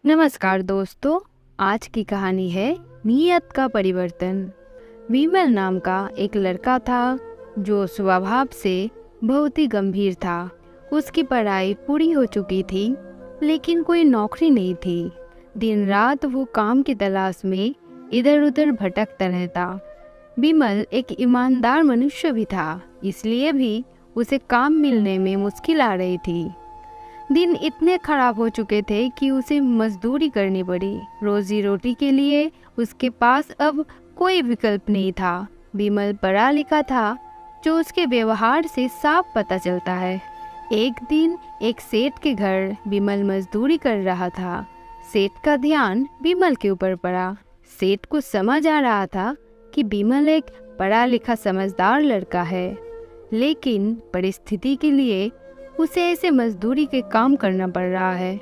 नमस्कार दोस्तों। आज की कहानी है नियत का परिवर्तन। विमल नाम का एक लड़का था जो स्वभाव से बहुत ही गंभीर था। उसकी पढ़ाई पूरी हो चुकी थी लेकिन कोई नौकरी नहीं थी। दिन रात वो काम की तलाश में इधर उधर भटकता रहता। विमल एक ईमानदार मनुष्य भी था, इसलिए भी उसे काम मिलने में मुश्किल आ रही थी। दिन इतने खराब हो चुके थे कि उसे मजदूरी करनी पड़ी। रोजी रोटी के लिए उसके पास अब कोई विकल्प नहीं था। विमल पढ़ा लिखा था, जो उसके व्यवहार से साफ पता चलता है। एक दिन एक सेठ के घर विमल मजदूरी कर रहा था। सेठ का ध्यान विमल के ऊपर पड़ा। सेठ को समझ आ रहा था कि विमल एक पढ़ा लिखा समझदार लड़का है, लेकिन परिस्थिति के लिए उसे ऐसे मजदूरी के काम करना पड़ रहा है।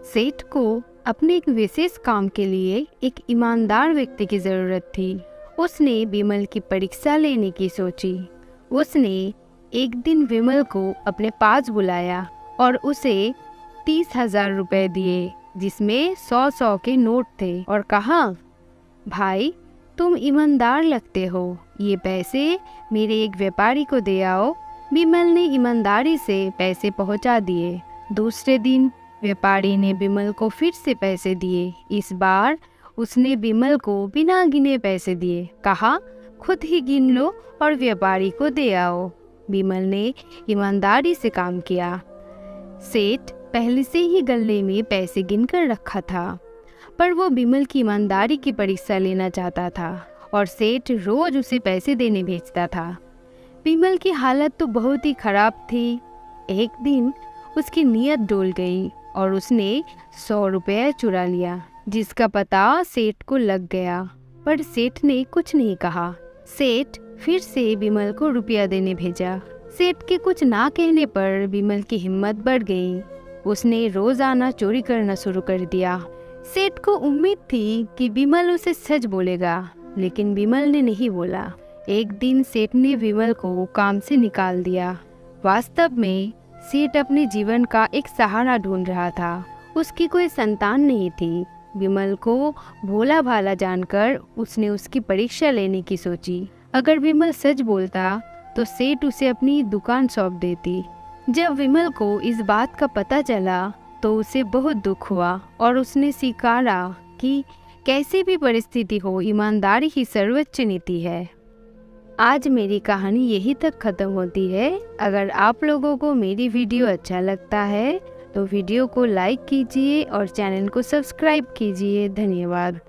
सेठ को अपने एक विशेष काम के लिए एक ईमानदार व्यक्ति की ज़रूरत थी। उसने विमल की परीक्षा लेने की सोची। उसने एक दिन विमल को अपने पास बुलाया और उसे 30,000 रुपए दिए, जिसमें 100 के नोट थे, और कहा, भाई तुम ईमानदार लगते हो, ये पैसे मेरे एक व्यापारी को दे आओ। विमल ने ईमानदारी से पैसे पहुंचा दिए। दूसरे दिन व्यापारी ने विमल को फिर से पैसे दिए। इस बार उसने विमल को बिना गिने पैसे दिए, कहा, खुद ही गिन लो और व्यापारी को दे आओ। विमल ने ईमानदारी से काम किया। सेठ पहले से ही गले में पैसे गिनकर रखा था, पर वो विमल की ईमानदारी की परीक्षा लेना चाहता था और सेठ रोज उसे पैसे देने भेजता था। विमल की हालत तो बहुत ही खराब थी। एक दिन उसकी नीयत डोल गई और उसने 100 रुपये चुरा लिया, जिसका पता सेठ को लग गया, पर सेठ ने कुछ नहीं कहा। सेठ फिर से विमल को रुपया देने भेजा। सेठ के कुछ ना कहने पर विमल की हिम्मत बढ़ गई। उसने रोजाना चोरी करना शुरू कर दिया। सेठ को उम्मीद थी कि विमल उसे सच बोलेगा, लेकिन विमल ने नहीं बोला। एक दिन सेठ ने विमल को काम से निकाल दिया। वास्तव में सेठ अपने जीवन का एक सहारा ढूंढ रहा था। उसकी कोई संतान नहीं थी। विमल को भोला भाला जानकर उसने उसकी परीक्षा लेने की सोची। अगर विमल सच बोलता तो सेठ उसे अपनी दुकान सौंप देती। जब विमल को इस बात का पता चला तो उसे बहुत दुख हुआ और उसने स्वीकारा कि कैसी भी परिस्थिति हो, ईमानदारी ही सर्वोच्च नीति है। आज मेरी कहानी यहीं तक ख़त्म होती है। अगर आप लोगों को मेरी वीडियो अच्छा लगता है तो वीडियो को लाइक कीजिए और चैनल को सब्सक्राइब कीजिए। धन्यवाद।